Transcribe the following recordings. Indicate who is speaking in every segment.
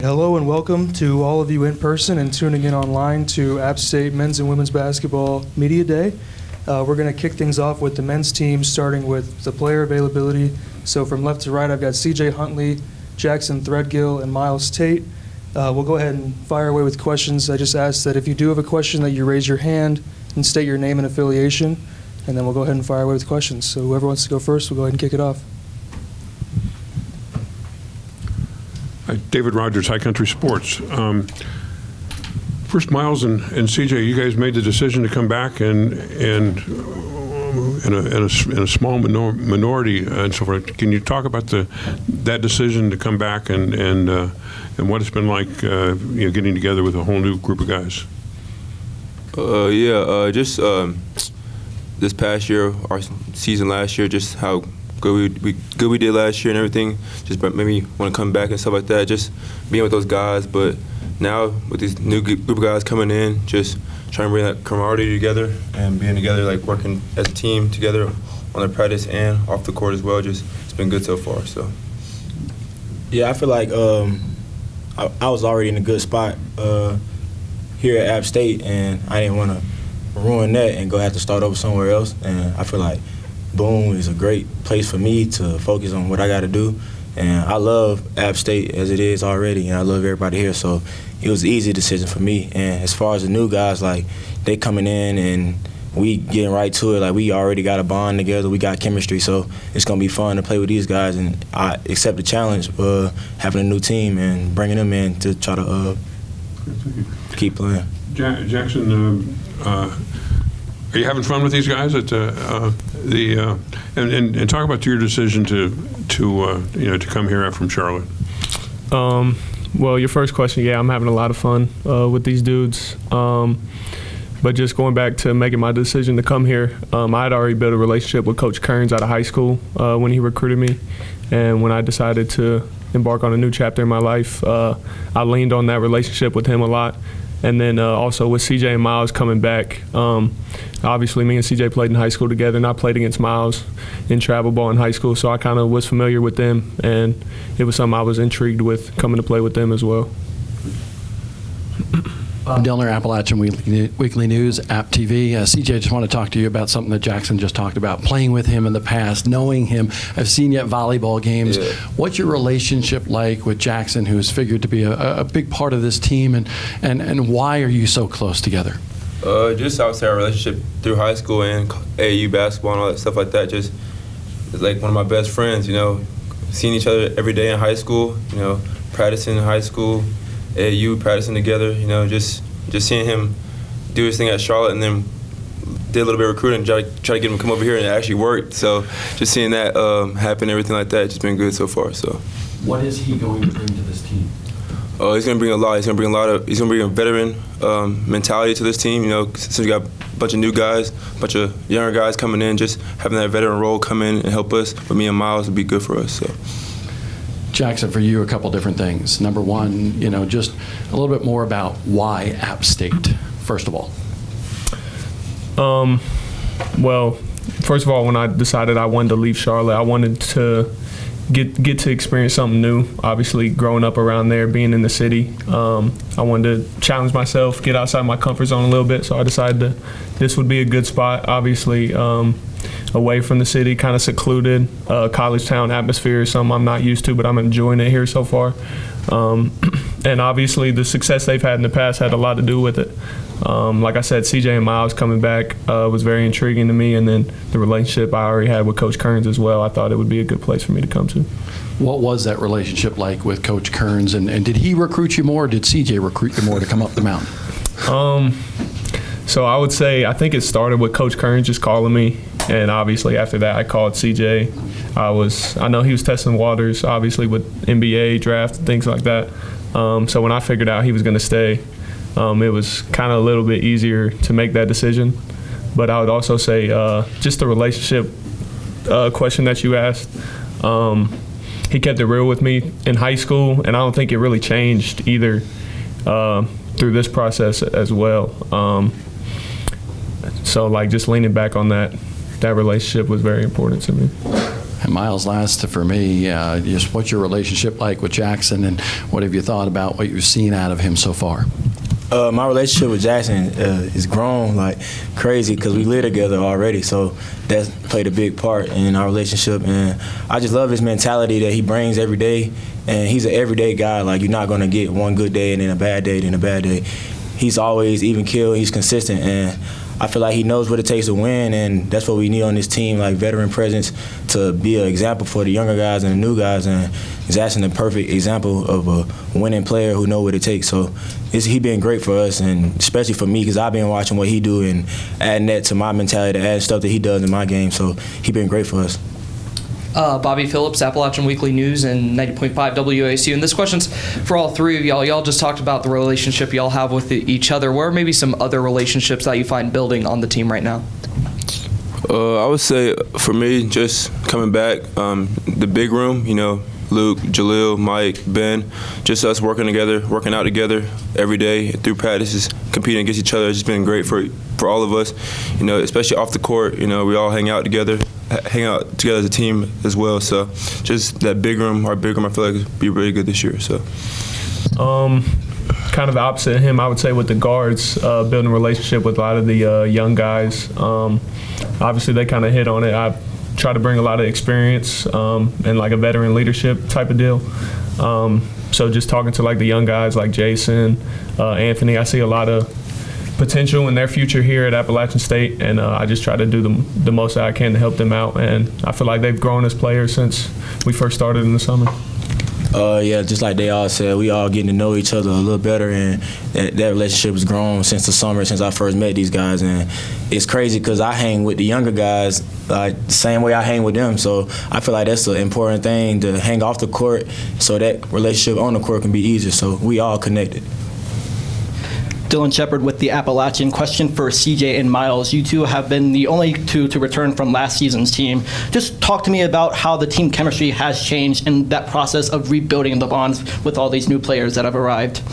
Speaker 1: Hello and welcome to all of you in person and tuning in online to App State Men's and Women's Basketball Media Day. We're going to kick things off with the men's team, starting with the player availability. So from left to right, I've got CJ Huntley, Jackson Threadgill, and Myles Tate. We'll go ahead and fire away with questions. I just ask that if you do have a question that you raise your hand and state your name and affiliation, and then we'll go ahead and fire away with questions. So whoever wants to go first, we'll go ahead and kick it off.
Speaker 2: David Rogers, High Country Sports. First, Myles and CJ, you guys made the decision to come back and in a small minority and so forth. Can you talk about that decision to come back and what it's been like, getting together with a whole new group of guys?
Speaker 3: This past year, our season last year, just how good we did last year and everything. Just maybe want to come back and stuff like that. Just being with those guys, but now with these new group of guys coming in, just trying to bring that camaraderie together and being together, like working as a team together on the practice and off the court as well. Just it's been good so far. So
Speaker 4: yeah, I feel like I was already in a good spot here at App State, and I didn't want to ruin that and go have to start over somewhere else. And I feel like Boone is a great place for me to focus on what I got to do. And I love App State as it is already, and I love everybody here. So it was an easy decision for me. And as far as the new guys, like, they coming in and we getting right to it. Like, we already got a bond together. We got chemistry. So it's going to be fun to play with these guys. And I accept the challenge of having a new team and bringing them in to try to keep playing.
Speaker 2: Jackson, are you having fun with these guys at and talk about your decision to come here from Charlotte?
Speaker 5: Well, your first question, yeah, I'm having a lot of fun with these dudes. But just going back to making my decision to come here, I had already built a relationship with Coach Kerns out of high school when he recruited me, and when I decided to embark on a new chapter in my life, I leaned on that relationship with him a lot. And then also with CJ and Myles coming back, obviously me and CJ played in high school together, and I played against Myles in travel ball in high school, so I kind of was familiar with them, and it was something I was intrigued with coming to play with them as well.
Speaker 6: Dillner, Appalachian Weekly News, App TV. CJ, I just want to talk to you about something that Jackson just talked about, playing with him in the past, knowing him. I've seen you at volleyball games.
Speaker 3: Yeah.
Speaker 6: What's your relationship like with Jackson, who's figured to be a big part of this team, and why are you so close together?
Speaker 3: Just I would say our relationship through high school and AAU basketball and all that stuff like that. Just like one of my best friends, seeing each other every day in high school, practicing in high school, AAU practicing together, just seeing him do his thing at Charlotte, and then did a little bit of recruiting, try to get him to come over here, and it actually worked. So just seeing that happen, everything like that, just been good so far. So
Speaker 6: what is he going to bring to this team?
Speaker 3: He's going to bring a lot. He's going to bring a veteran mentality to this team. Since we got a bunch of new guys, a bunch of younger guys coming in, just having that veteran role come in and help us. But me and Myles would be good for us. So.
Speaker 6: Jackson, for you, a couple different things. Number one, just a little bit more about why App State, first of all.
Speaker 5: Well, first of all, when I decided I wanted to leave Charlotte, I wanted to get to experience something new. Obviously, growing up around there, being in the city, I wanted to challenge myself, get outside my comfort zone a little bit. So I decided this would be a good spot. Obviously, away from the city, kind of secluded. College town atmosphere is something I'm not used to, but I'm enjoying it here so far. And obviously, the success they've had in the past had a lot to do with it. Like I said, CJ and Myles coming back was very intriguing to me, and then the relationship I already had with Coach Kerns as well. I thought it would be a good place for me to come to.
Speaker 6: What was that relationship like with Coach Kerns, and did he recruit you more, or did CJ recruit you more to come up the mountain?
Speaker 5: So I would say I think it started with Coach Kerns just calling me, and obviously after that I called CJ. I know he was testing waters, obviously with NBA draft and things like that. So when I figured out he was going to stay, it was kind of a little bit easier to make that decision. But I would also say just the relationship question that you asked, he kept it real with me in high school, and I don't think it really changed either through this process as well. So like just leaning back on that relationship was very important to me.
Speaker 6: And Myles, last for me, just what's your relationship like with Jackson, and what have you thought about what you've seen out of him so far?
Speaker 4: My relationship with Jackson is grown like crazy because we live together already, so that's played a big part in our relationship. And I just love his mentality that he brings every day. And he's an everyday guy. Like, you're not going to get one good day and then a bad day, then a bad day. He's always even keel. He's consistent, and I feel like he knows what it takes to win, and that's what we need on this team, like veteran presence to be an example for the younger guys and the new guys. And Jackson the perfect example of a winning player who knows what it takes. So he been great for us, and especially for me because I've been watching what he do and adding that to my mentality, adding stuff that he does in my game. So he been great for us.
Speaker 7: Bobby Phillips, Appalachian Weekly News and 90.5 WASU. And this question's for all three of y'all. Y'all just talked about the relationship y'all have with each other. Where are maybe some other relationships that you find building on the team right now?
Speaker 3: I would say for me, just coming back, the big room, Luke, Jaleel, Mike, Ben, just us working together, working out together every day through practices, competing against each other. It's just been great for all of us, especially off the court. We all hang out together as a team as well. So just that big room, our big room, I feel like it'll be really good this year. So.
Speaker 5: Kind of the opposite of him, I would say, with the guards, building a relationship with a lot of the young guys. Obviously, they kind of hit on it. I try to bring a lot of experience and like a veteran leadership type of deal. So just talking to like the young guys like Jason, Anthony, I see a lot of potential in their future here at Appalachian State, and I just try to do the most that I can to help them out. And I feel like they've grown as players since we first started in the summer.
Speaker 4: Yeah, just like they all said, we all getting to know each other a little better, and that relationship has grown since the summer, since I first met these guys. And it's crazy because I hang with the younger guys like the same way I hang with them. So I feel like that's an important thing, to hang off the court so that relationship on the court can be easier. So we all connected.
Speaker 8: Dylan Shepard with the Appalachian. Question for CJ and Myles. You two have been the only two to return from last season's team. Just talk to me about how the team chemistry has changed in that process of rebuilding the bonds with all these new players that have arrived.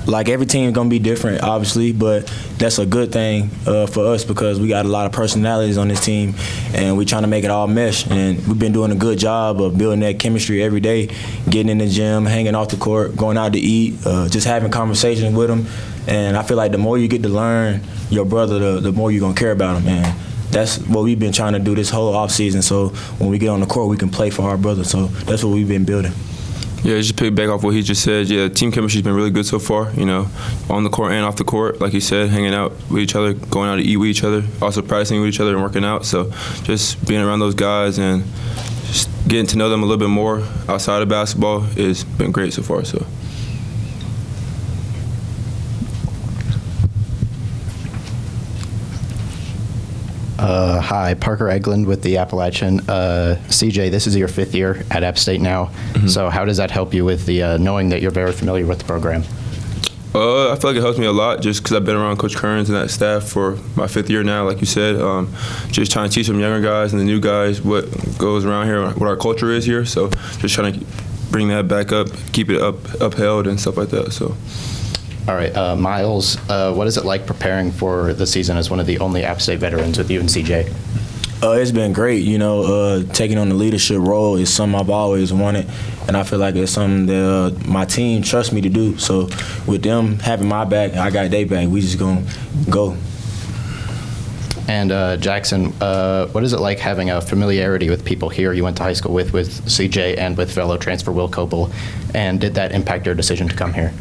Speaker 4: Like every team is going to be different, obviously, but that's a good thing for us because we got a lot of personalities on this team, and we're trying to make it all mesh. And we've been doing a good job of building that chemistry every day, getting in the gym, hanging off the court, going out to eat, just having conversations with them. And I feel like the more you get to learn your brother, the more you're going to care about him. And that's what we've been trying to do this whole offseason. So when we get on the court, we can play for our brother. So that's what we've been building.
Speaker 3: Yeah, just pick back off what he just said. Yeah, team chemistry's been really good so far, on the court and off the court. Like he said, hanging out with each other, going out to eat with each other, also practicing with each other and working out. So just being around those guys and just getting to know them a little bit more outside of basketball has been great so far. So.
Speaker 9: Hi, Parker Eglund with the Appalachian. CJ, this is your 5th year at App State now. Mm-hmm. So how does that help you with the knowing that you're very familiar with the program?
Speaker 3: I feel like it helps me a lot just because I've been around Coach Kerns and that staff for my 5th year now, like you said. Just trying to teach some younger guys and the new guys what goes around here, what our culture is here. So just trying to bring that back up, keep it upheld and stuff like that. So.
Speaker 9: All right, Myles, what is it like preparing for the season as one of the only App State veterans with you and CJ?
Speaker 4: It's been great. Taking on the leadership role is something I've always wanted, and I feel like it's something that my team trusts me to do. So with them having my back, I got their back. We just gonna go.
Speaker 9: And Jackson, what is it like having a familiarity with people here you went to high school with CJ and with fellow transfer Will Coble, and did that impact your decision to come here?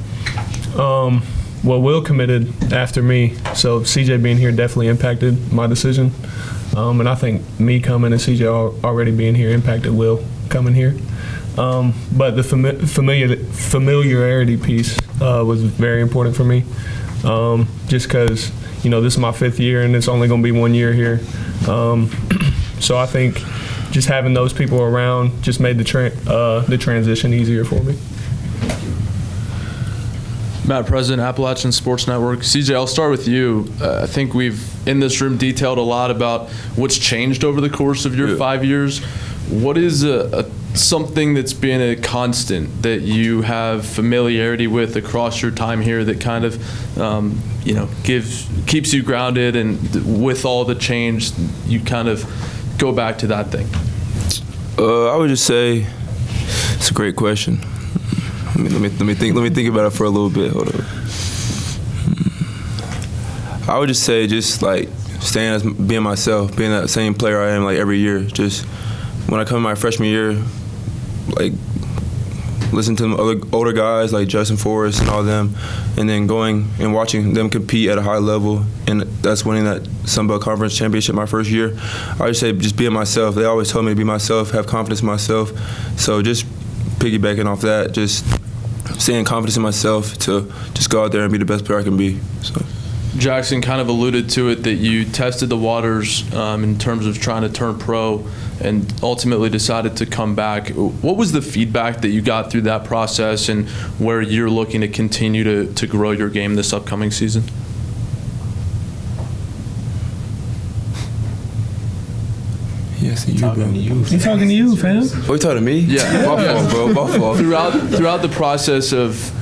Speaker 5: Well, Will committed after me, so CJ being here definitely impacted my decision. And I think me coming and CJ already being here impacted Will coming here. But the familiarity piece was very important for me, just because, this is my 5th year and it's only going to be 1 year here. So I think just having those people around just made the transition easier for me.
Speaker 10: Matt President, Appalachian Sports Network. CJ, I'll start with you. I think we've, in this room, detailed a lot about what's changed over the course of your 5 years. What is something that's been a constant that you have familiarity with across your time here that kind of, keeps you grounded, and with all the change, you kind of go back to that thing?
Speaker 3: I would just say it's a great question. Let me think about it for a little bit. Hold on. I would just say just like staying as being myself, being that same player I am like every year. Just when I come in my freshman year, like listen to the other older guys like Justin Forrest and all them, and then going and watching them compete at a high level, and that's winning that Sun Belt Conference championship my first year. I would say just being myself. They always told me to be myself, have confidence in myself. So just piggybacking off that, just staying confidence in myself to just go out there and be the best player I can be. So.
Speaker 10: Jackson kind of alluded to it that you tested the waters in terms of trying to turn pro and ultimately decided to come back. What was the feedback that you got through that process and where you're looking to continue to grow your game this upcoming season?
Speaker 3: Yes, He's talking
Speaker 5: to you, fam.
Speaker 3: Oh, you talking to me?
Speaker 10: Yeah.
Speaker 3: My fault, bro. My fault.
Speaker 10: Throughout the process of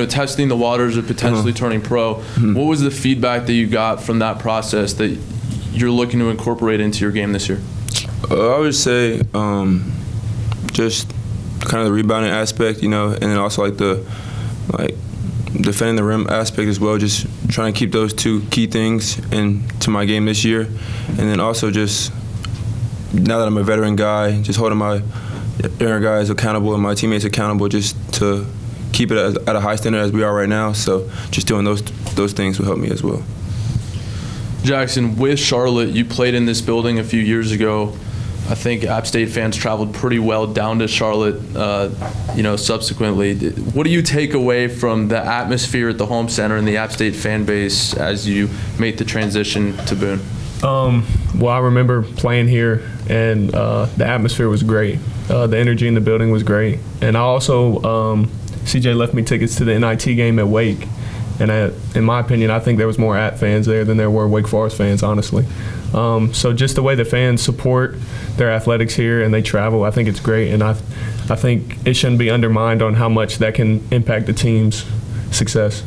Speaker 10: testing the waters of potentially turning pro, what was the feedback that you got from that process that you're looking to incorporate into your game this year?
Speaker 3: I would say just kind of the rebounding aspect, and then also like defending the rim aspect as well. Just trying to keep those two key things into my game this year, and then also just now that I'm a veteran guy, just holding my younger guys accountable and my teammates accountable, just to keep it at a high standard as we are right now. So just doing those things will help me as well.
Speaker 10: Jackson, with Charlotte, you played in this building a few years ago. I think App State fans traveled pretty well down to Charlotte, subsequently. What do you take away from the atmosphere at the home center and the App State fan base as you make the transition to Boone?
Speaker 5: Well, I remember playing here, and the atmosphere was great. The energy in the building was great. And I also, CJ left me tickets to the NIT game at Wake. And in my opinion, I think there was more App fans there than there were Wake Forest fans, honestly. So just the way the fans support their athletics here and they travel, I think it's great. And I think it shouldn't be undermined on how much that can impact the team's success.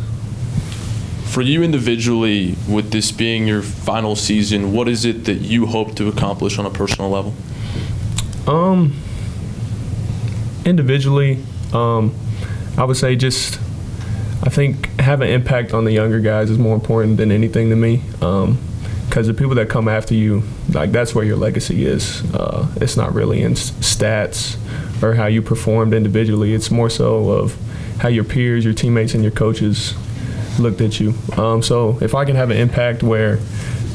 Speaker 10: For you individually, with this being your final season, what is it that you hope to accomplish on a personal level?
Speaker 5: Individually, I would say just I think having an impact on the younger guys is more important than anything to me, because the people that come after you, like, that's where your legacy is. It's not really in stats or how you performed individually. It's more so of how your peers, your teammates, and your coaches looked at you. So if I can have an impact where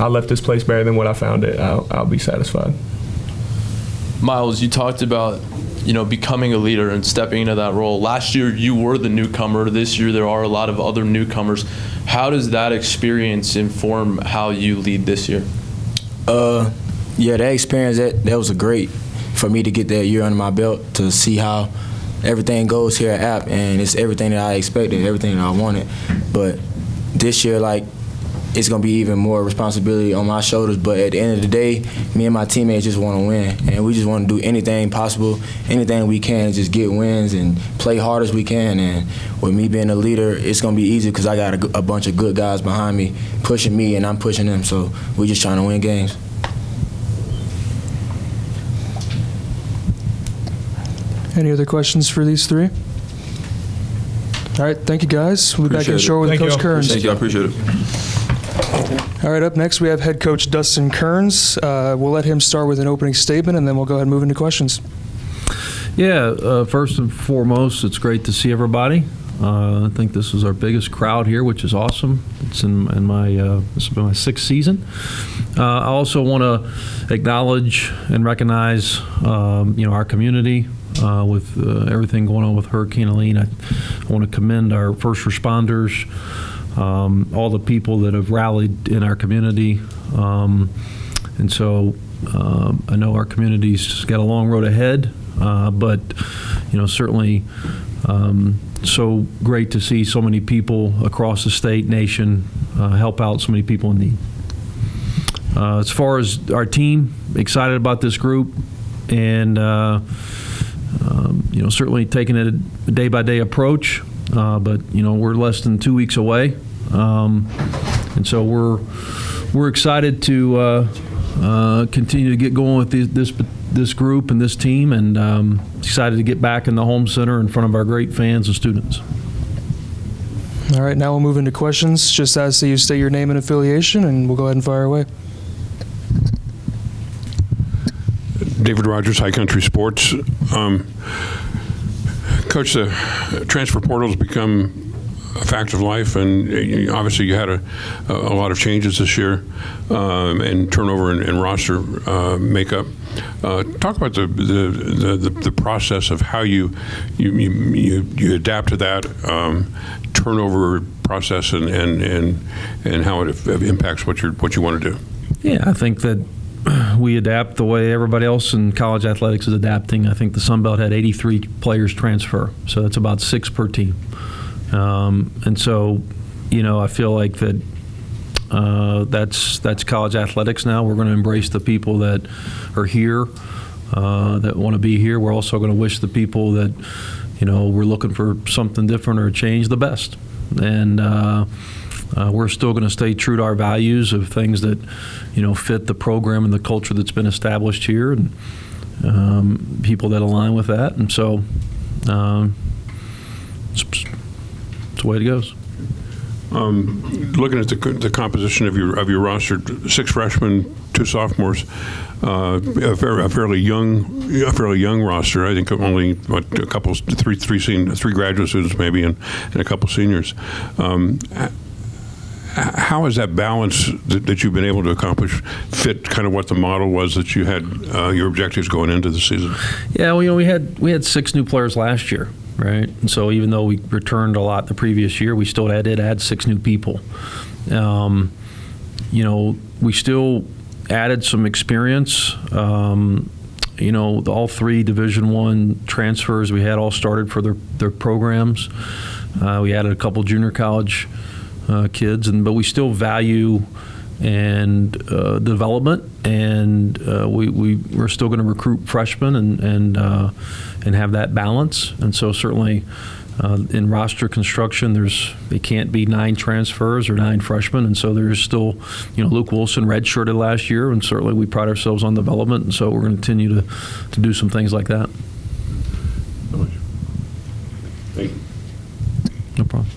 Speaker 5: I left this place better than what I found it, I'll be satisfied.
Speaker 10: Myles, you talked about becoming a leader and stepping into that role. Last year, you were the newcomer. This year, there are a lot of other newcomers. How does that experience inform how you lead this year?
Speaker 4: Yeah, that experience, that was great for me to get that year under my belt, to see how everything goes here at App, and it's everything that I expected, everything that I wanted. But this year, it's going to be even more responsibility on my shoulders. But at the end of the day, me and my teammates just want to win. And we just want to do anything possible, anything we can to just get wins and play hard as we can. And with me being a leader, it's going to be easy because I got a bunch of good guys behind me pushing me, and I'm pushing them. So we're just trying to win games.
Speaker 1: Any other questions for these three? All right, thank you, guys. We'll be back in short with Coach Kerns.
Speaker 3: Thank you, I appreciate it.
Speaker 1: All right, up next we have head coach Dustin Kerns. We'll let him start with an opening statement, and then we'll go ahead and move into questions.
Speaker 11: Yeah, first and foremost, it's great to see everybody. I think this is our biggest crowd here, which is awesome. It's in my this has been my sixth season. I also want to acknowledge and recognize our community with everything going on with Hurricane Helene. I want to commend our first responders, all the people that have rallied in our community, and so I know our community's got a long road ahead, but certainly so great to see so many people across the state, nation, help out so many people in need. As far as our team, excited about this group, and certainly taking it a day-by-day approach, but we're less than 2 weeks away, and so we're excited to continue to get going with this group and this team, and excited to get back in the home center in front of our great fans and students.
Speaker 1: All right, now we'll move into questions. Just ask that you state your name and affiliation, and we'll go ahead and fire away.
Speaker 2: David Rogers, High Country Sports. Coach, the transfer portal has become a fact of life, and obviously you had a lot of changes this year and turnover in roster makeup. Talk about the process of how you adapt to that turnover process and how it impacts what you want to do.
Speaker 11: Yeah, I think that we adapt the way everybody else in college athletics is adapting. I think the Sun Belt had 83 players transfer, so that's about 6 per team. And so, I feel like that that's college athletics now. We're going to embrace the people that are here, that want to be here. We're also going to wish the people that, we're looking for something different or a change the best. And we're still going to stay true to our values of things that, fit the program and the culture that's been established here, and people that align with that. And so it's the way it goes.
Speaker 2: Looking at the composition of your roster, 6 freshmen, 2 sophomores, a fairly young roster. I think only a couple, three graduate students maybe, and a couple seniors. How is that balance that you've been able to accomplish fit kind of what the model was that you had your objectives going into the season? Yeah,
Speaker 11: well, we had 6 new players last year, right? And so even though we returned a lot the previous year, we still did add 6 new people. We still added some experience. All 3 Division I transfers we had all started for their programs. We added a couple junior college kids, but we still value and development, and we're still going to recruit freshmen and have that balance. And so certainly in roster construction, it can't be 9 transfers or 9 freshmen, and so there's still, Luke Wilson redshirted last year, and certainly we pride ourselves on development, and so we're going to continue to do some things like that.
Speaker 2: Thank you.
Speaker 11: No problem.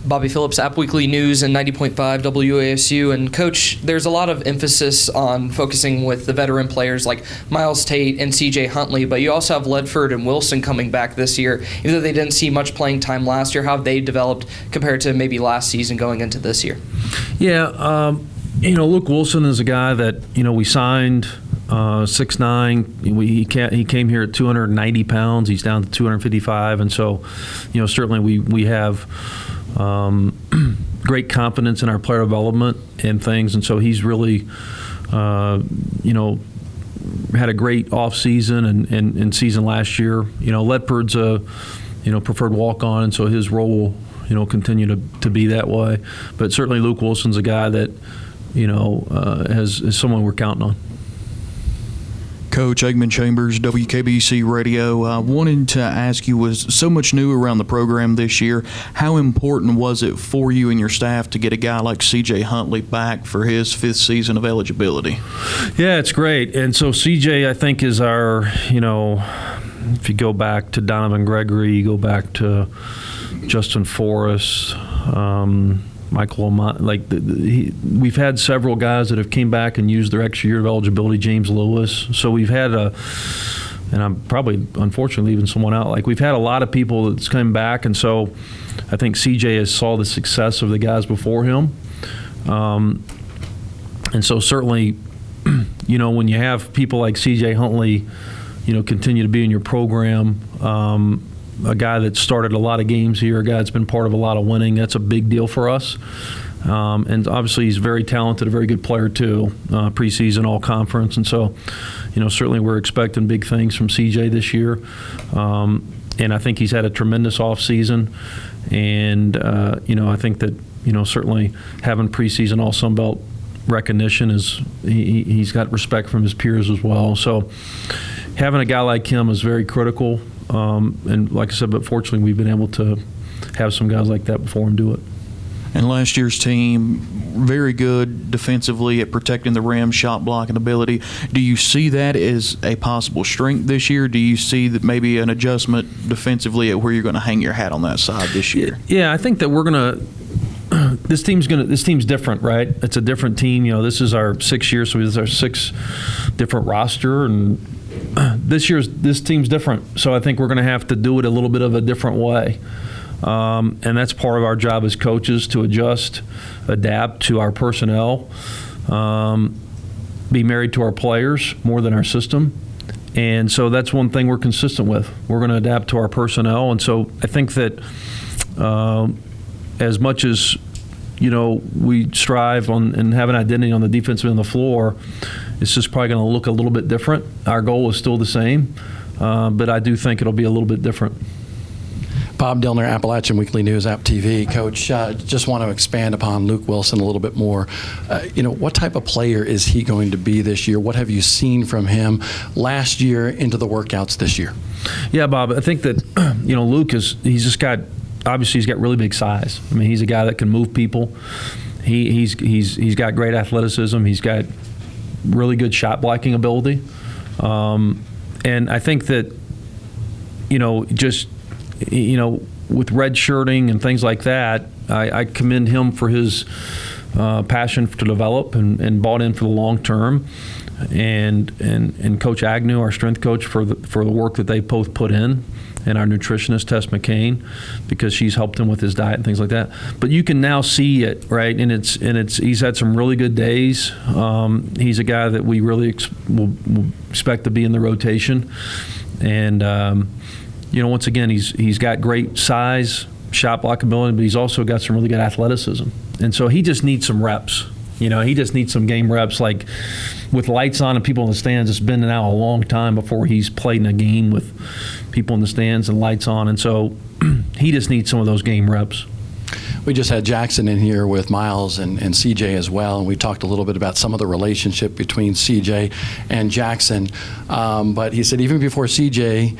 Speaker 7: Bobby Phillips, App Weekly News and 90.5 WASU. And Coach, there's a lot of emphasis on focusing with the veteran players like Myles, Tate, and CJ Huntley, but you also have Ledford and Wilson coming back this year. Even though they didn't see much playing time last year, how have they developed compared to maybe last season going into this year? Yeah,
Speaker 11: Luke Wilson is a guy that, we signed 6'9". He came here at 290 pounds. He's down to 255. And so, certainly we have great confidence in our player development and things, and so he's really, had a great off season and season last year. Ledford's a, preferred walk-on, and so his role will, continue to be that way. But certainly Luke Wilson's a guy that, is someone we're counting on.
Speaker 12: Coach Eggman Chambers, WKBC Radio. I wanted to ask you, with so much new around the program this year, how important was it for you and your staff to get a guy like CJ Huntley back for his 5th season of eligibility?
Speaker 11: Yeah, it's great. And so CJ, I think, is our, if you go back to Donovan Gregory, you go back to Justin Forrest, Michael we've had several guys that have came back and used their extra year of eligibility. James Lewis. So we've had and I'm probably unfortunately leaving someone out. We've had a lot of people that's come back, and so I think CJ has saw the success of the guys before him, and so certainly, when you have people like CJ Huntley, continue to be in your program. A guy that started a lot of games here, a guy that's been part of a lot of winning, that's a big deal for us. And obviously he's very talented, a very good player too, preseason all-conference. And so, certainly we're expecting big things from CJ this year. And I think he's had a tremendous offseason. And, I think that, certainly having preseason all Sun Belt recognition he's got respect from his peers as well. So having a guy like him is very critical. And like I said, but fortunately we've been able to have some guys like that before him do it.
Speaker 12: And last year's team, very good defensively at protecting the rim, shot blocking ability. Do you see that as a possible strength this year? Do you see that maybe an adjustment defensively at where you're going to hang your hat on that side this year?
Speaker 11: Yeah, I think that we're going to. This team's different, right? It's a different team. This is our 6th year, so this is our 6th different roster, and this team's different. So I think we're going to have to do it a little bit of a different way. And that's part of our job as coaches, to adjust, adapt to our personnel, be married to our players more than our system. And so that's one thing we're consistent with. We're going to adapt to our personnel. And so I think that as much as we strive on and have an identity on the defensive end of the floor, it's just probably going to look a little bit different. Our goal is still the same, but I do think it'll be a little bit different.
Speaker 6: Bob Dillner, Appalachian Weekly News, App TV. Coach, just want to expand upon Luke Wilson a little bit more. What type of player is he going to be this year? What have you seen from him last year into the workouts this year?
Speaker 11: Yeah, Bob, I think that, Luke he's got really big size. I mean, he's a guy that can move people. He's got great athleticism. He's got really good shot blocking ability. And I think that, with red shirting and things like that, I commend him for his passion to develop and bought in for the long term, and Coach Agnew, our strength coach, for the work that they both put in, and our nutritionist Tess McCain, because she's helped him with his diet and things like that. But you can now see it, right? And he's had some really good days. He's a guy that we really will expect to be in the rotation, and. Once again, he's got great size, shot block ability, but he's also got some really good athleticism. And so he just needs some reps. He just needs some game reps. Like with lights on and people in the stands, it's been now a long time before he's played in a game with people in the stands and lights on. And so he just needs some of those game reps.
Speaker 6: We just had Jackson in here with Myles and CJ as well, and we talked a little bit about some of the relationship between CJ and Jackson. But he said even before CJ,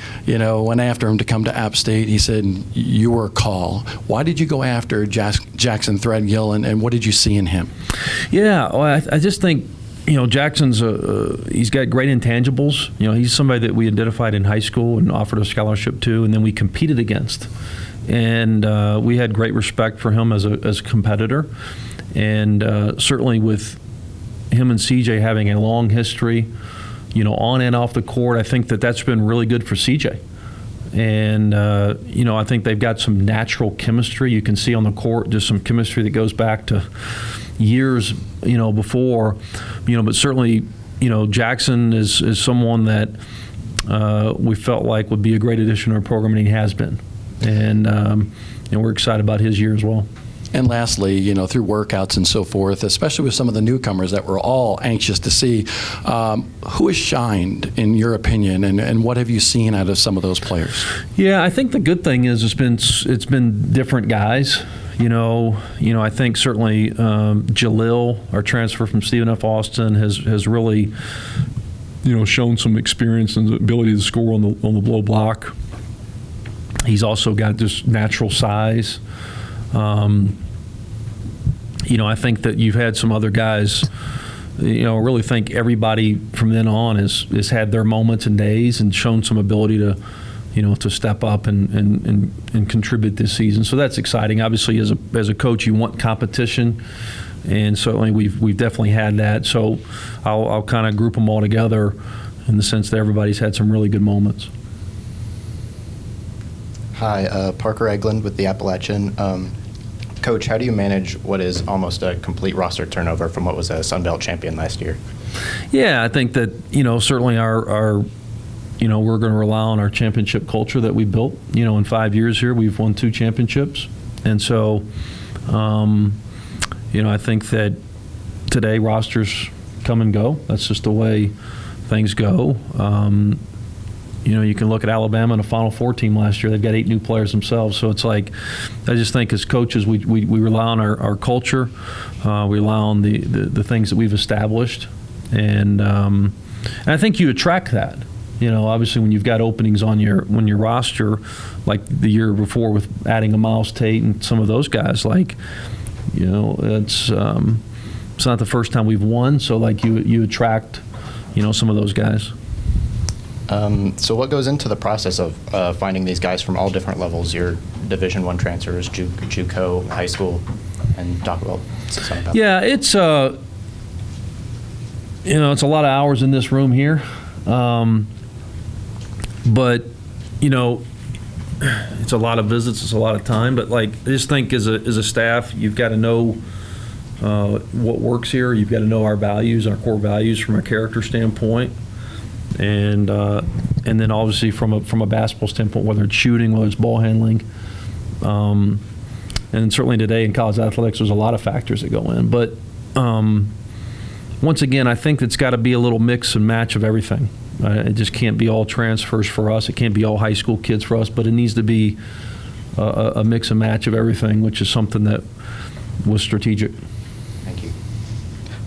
Speaker 6: went after him to come to App State, he said, you were a call. Why did you go after Jackson Threadgill, and what did you see in him?
Speaker 11: Yeah, well, I just think, Jackson's he's got great intangibles. He's somebody that we identified in high school and offered a scholarship to, and then we competed against. And we had great respect for him as a competitor, and certainly with him and CJ having a long history, on and off the court, I think that's been really good for CJ. And I think they've got some natural chemistry. You can see on the court just some chemistry that goes back to years, before, but certainly, Jackson is someone that we felt like would be a great addition to our program, and he has been. And we're excited about his year as well.
Speaker 6: And lastly, through workouts and so forth, especially with some of the newcomers that we're all anxious to see, who has shined in your opinion, and what have you seen out of some of those players? Yeah,
Speaker 11: I think the good thing is it's been different guys. I think certainly Jalil, our transfer from Stephen F. Austin, has really shown some experience and the ability to score on the low block. He's also got just natural size. I think that you've had some other guys, I really think everybody from then on has had their moments and days and shown some ability to step up and contribute this season. So that's exciting. Obviously, as a coach, you want competition, and certainly we've definitely had that. So I'll kind of group them all together in the sense that everybody's had some really good moments.
Speaker 9: Hi, Parker Eglund with the Appalachian. Coach, how do you manage what is almost a complete roster turnover from what was a Sun Belt champion last year?
Speaker 11: Yeah, I think that, certainly our we're going to rely on our championship culture that we built. In 5 years here, we've won 2 championships. And so, I think that today rosters come and go. That's just the way things go. You can look at Alabama and a Final Four team last year. They've got 8 new players themselves. So it's like, I just think as coaches, we rely on our culture. We rely on the things that we've established. And I think you attract that. Obviously, when you've got openings on your roster, like the year before with adding a Myles, Tate, and some of those guys, it's not the first time we've won. So you attract, some of those guys.
Speaker 9: So what goes into the process of finding these guys from all different levels? Your Division I transfers, JUCO, high school, and talk about some about.
Speaker 11: Yeah, it's it's a lot of hours in this room here. But, it's a lot of visits, it's a lot of time. But, I just think as a staff, you've got to know what works here. You've got to know our values, our core values from a character standpoint. And then obviously from a basketball standpoint, whether it's shooting, whether it's ball handling. And certainly today in college athletics, there's a lot of factors that go in. But once again, I think it's got to be a little mix and match of everything. It just can't be all transfers for us. It can't be all high school kids for us, but it needs to be a mix and match of everything, which is something that was strategic.
Speaker 9: Thank you.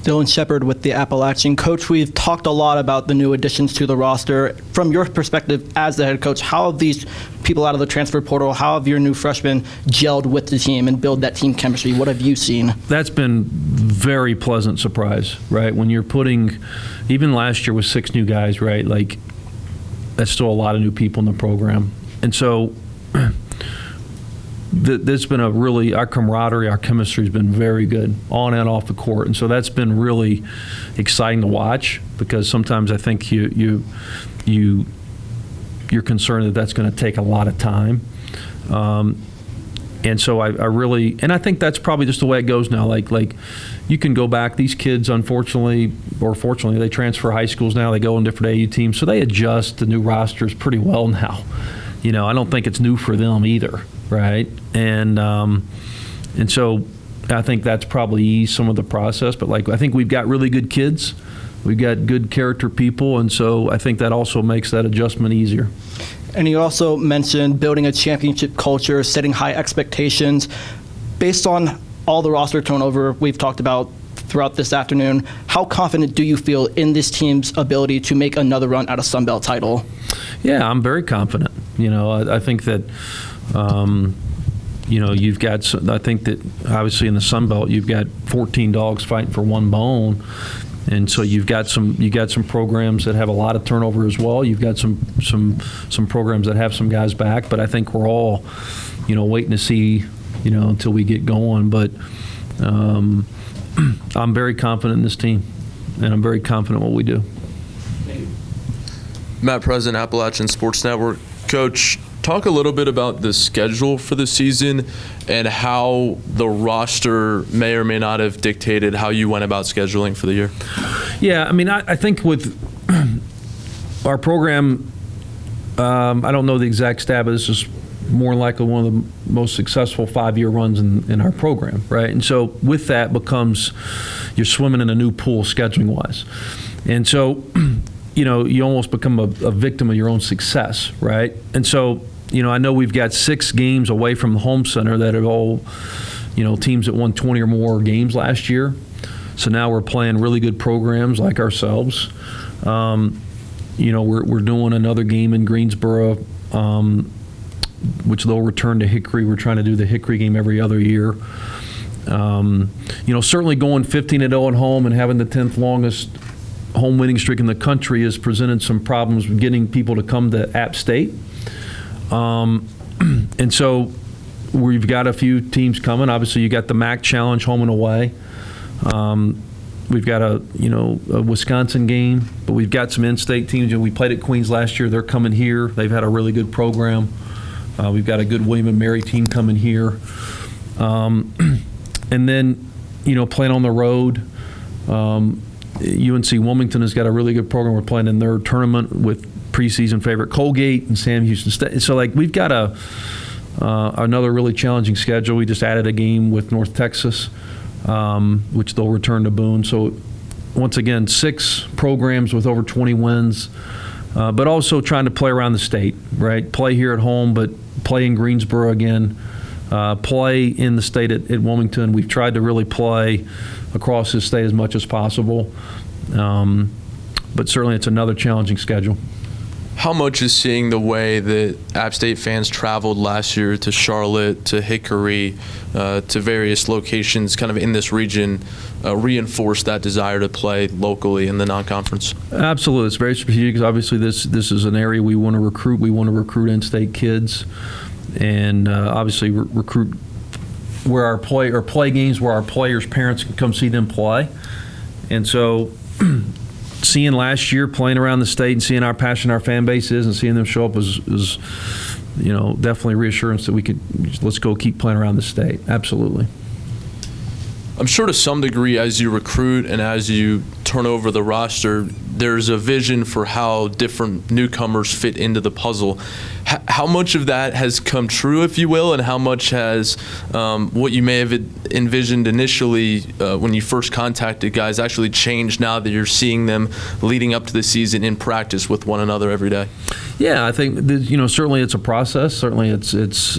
Speaker 8: Dylan Shepard with the Appalachian. Coach, we've talked a lot about the new additions to the roster. From your perspective as the head coach, how have these people out of the transfer portal, how have your new freshmen gelled with the team and build that team chemistry? What have you seen?
Speaker 11: That's been very pleasant surprise, right? When you're putting, even last year with 6 new guys, right? That's still a lot of new people in the program. And so there's been our camaraderie, our chemistry has been very good on and off the court. And so that's been really exciting to watch, because sometimes I think you're concerned that that's going to take a lot of time. And so I really, and I think that's probably just the way it goes now. Like you can go back, these kids, unfortunately, or fortunately, they transfer high schools now, they go in different AU teams, so they adjust to new rosters pretty well now. I don't think it's new for them either, right? And so I think that's probably eased some of the process. But I think we've got really good kids, we've got good character people, and so I think that also makes that adjustment easier.
Speaker 8: And you also mentioned building a championship culture, setting high expectations. Based on all the roster turnover we've talked about throughout this afternoon, how confident do you feel in this team's ability to make another run at a Sun Belt title?
Speaker 11: Yeah, I'm very confident. I think that, you've got, I think that obviously in the Sun Belt, you've got 14 dogs fighting for one bone. And so you got some programs that have a lot of turnover as well. You've got some programs that have some guys back, but I think we're all, waiting to see, until we get going. But I'm very confident in this team, and I'm very confident in what we do.
Speaker 10: Matt President, Appalachian Sports Network. Coach, talk a little bit about the schedule for the season and how the roster may or may not have dictated how you went about scheduling for the year.
Speaker 11: Yeah, I think with our program, I don't know the exact stat, but this is more likely one of the most successful 5-year runs in our program, right? And so with that becomes you're swimming in a new pool scheduling-wise. And so, you almost become a victim of your own success, right? And so, I know we've got 6 games away from the home center that are all, teams that won 20 or more games last year. So now we're playing really good programs like ourselves. We're doing another game in Greensboro, which they'll return to Hickory. We're trying to do the Hickory game every other year. Certainly going 15-0 at home and having the 10th longest home winning streak in the country has presented some problems with getting people to come to App State. And so we've got a few teams coming. Obviously, you got the MAC Challenge home and away. We've got a Wisconsin game, but we've got some in-state teams. We played at Queens last year. They're coming here. They've had a really good program. We've got a good William & Mary team coming here. And then, playing on the road. UNC Wilmington has got a really good program. We're playing in their tournament with preseason favorite Colgate and Sam Houston State. So, we've got another really challenging schedule. We just added a game with North Texas, which they'll return to Boone. So, once again, 6 programs with over 20 wins, but also trying to play around the state, right? Play here at home, but play in Greensboro again. Play in the state at Wilmington. We've tried to really play across the state as much as possible. But certainly it's another challenging schedule.
Speaker 10: how much is seeing the way that App State fans traveled last year to Charlotte, to Hickory, to various locations kind of in this region reinforce that desire to play locally in the non-conference?
Speaker 11: Absolutely. It's very strategic. Obviously, this is an area we want to recruit. We want to recruit in-state kids, and obviously recruit where our play games where our players' parents can come see them play. And so seeing last year playing around the state and seeing how passionate our fan base is and seeing them show up was definitely reassurance that we could let's go keep playing around the state. Absolutely.
Speaker 10: I'm sure to some degree as you recruit and as you turn over the roster, there's a vision for how different newcomers fit into the puzzle. How much of that has come true, if you will, and how much has what you may have envisioned initially when you first contacted guys actually changed now that you're seeing them leading up to the season in practice with one another every day?
Speaker 11: Yeah, I think certainly it's a process. Certainly it's there's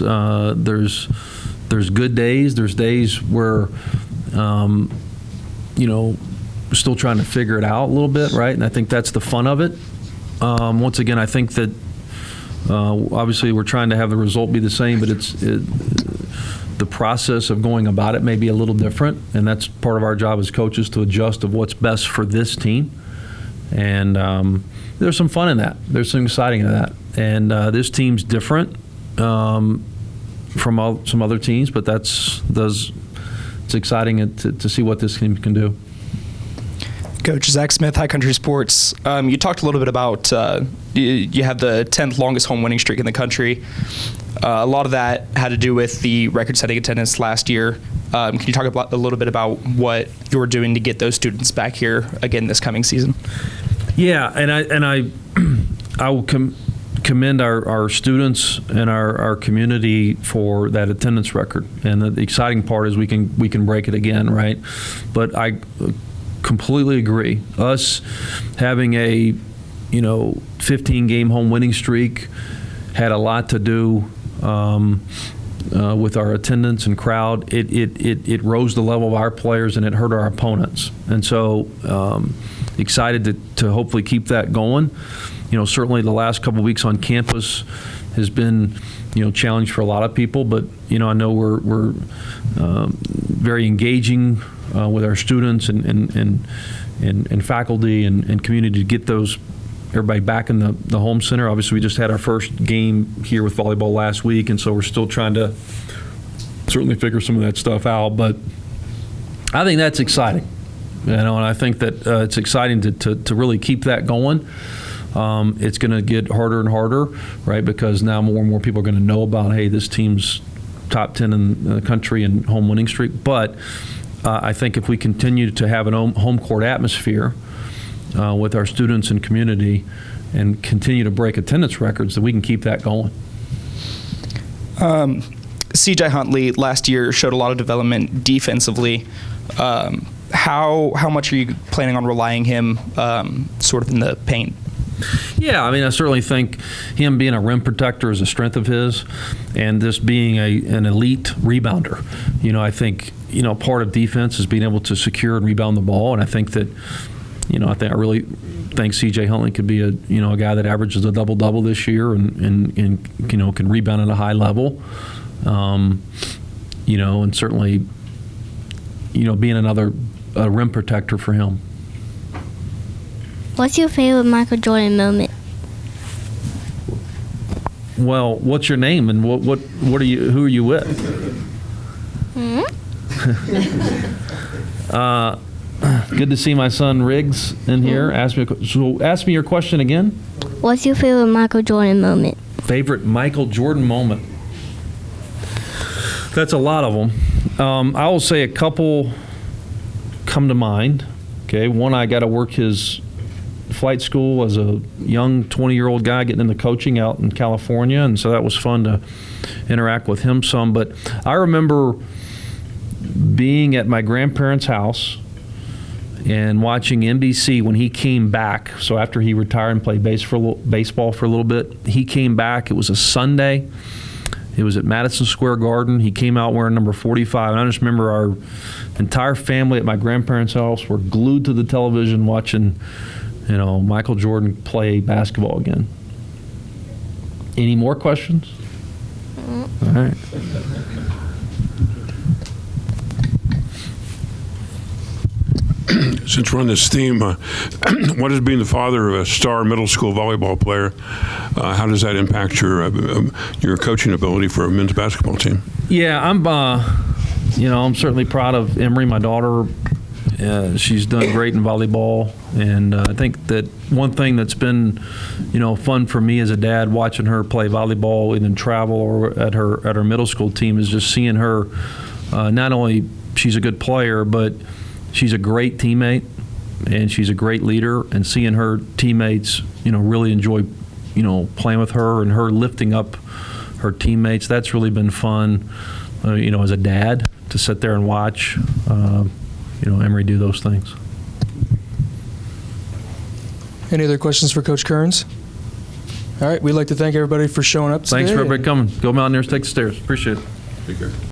Speaker 11: good days. There's days where we're still trying to figure it out a little bit, right? And I think that's the fun of it. Once again, I think that obviously we're trying to have the result be the same, but the process of going about it may be a little different, and that's part of our job as coaches to adjust of what's best for this team. And there's some fun in that. There's some exciting in that. And this team's different from some other teams, but it's exciting to see what this team can do.
Speaker 13: Coach Zach Smith, High Country Sports. You talked a little bit about you have the 10th longest home winning streak in the country. A lot of that had to do with the record-setting attendance last year. Can you talk a little bit about what you're doing to get those students back here again this coming season? Yeah, and I will commend our students and our community for that attendance record. And the exciting part is we can break it again, right? But I completely agree. Us having a 15-game home winning streak had a lot to do with our attendance and crowd. It rose the level of our players and it hurt our opponents. And so excited to hopefully keep that going. Certainly the last couple of weeks on campus has been challenge for a lot of people, but I know we're very engaging with our students and faculty and community to get everybody back in the home center. Obviously, we just had our first game here with volleyball last week, and so we're still trying to certainly figure some of that stuff out. But I think that's exciting, and I think that it's exciting to really keep that going. It's going to get harder and harder, right? Because now more and more people are going to know about, hey, this team's top 10 in the country in home winning streak. But I think if we continue to have an home court atmosphere with our students and community and continue to break attendance records, that we can keep that going. CJ Huntley last year showed a lot of development defensively. How much are you planning on relying him sort of in the paint?
Speaker 11: Yeah, I certainly think him being a rim protector is a strength of his, and this being an elite rebounder. I think part of defense is being able to secure and rebound the ball, and I think that I really think C.J. Huntley could be a guy that averages a double-double this year and can rebound at a high level, and certainly being another rim protector for him.
Speaker 14: What's your favorite Michael Jordan moment?
Speaker 11: Well, what's your name and what are you? Who are you with? Good to see my son Riggs in here. Ask me your question again.
Speaker 14: What's your favorite Michael Jordan moment?
Speaker 11: Favorite Michael Jordan moment? That's a lot of them. I will say a couple come to mind. Okay, one, I got to work his flight school as a young 20-year-old guy getting into coaching out in California, and so that was fun to interact with him some. But I remember being at my grandparents' house and watching NBC when he came back. So after he retired and played baseball for a little bit, he came back. It was a Sunday. It was at Madison Square Garden. He came out wearing number 45, and I just remember our entire family at my grandparents' house were glued to the television watching Michael Jordan play basketball again.
Speaker 13: Any more questions? All right.
Speaker 2: Since we're on this theme, what is being the father of a star middle school volleyball player? How does that impact your coaching ability for a men's basketball team?
Speaker 13: Yeah, I'm certainly proud of Emery, my daughter. She's done great in volleyball, and I think that one thing that's been, fun for me as a dad watching her play volleyball, either in travel or at her middle school team, is just seeing her. Not only she's a good player, but she's a great teammate, and she's a great leader. And seeing her teammates, really enjoy, playing with her and her lifting up her teammates. That's really been fun, as a dad to sit there and watch. Emery do those things.
Speaker 1: Any other questions for Coach Kerns? All right, we'd like to thank everybody for showing up today.
Speaker 13: Thanks for everybody coming. Go out there and take the stairs. Appreciate it.
Speaker 2: Take care.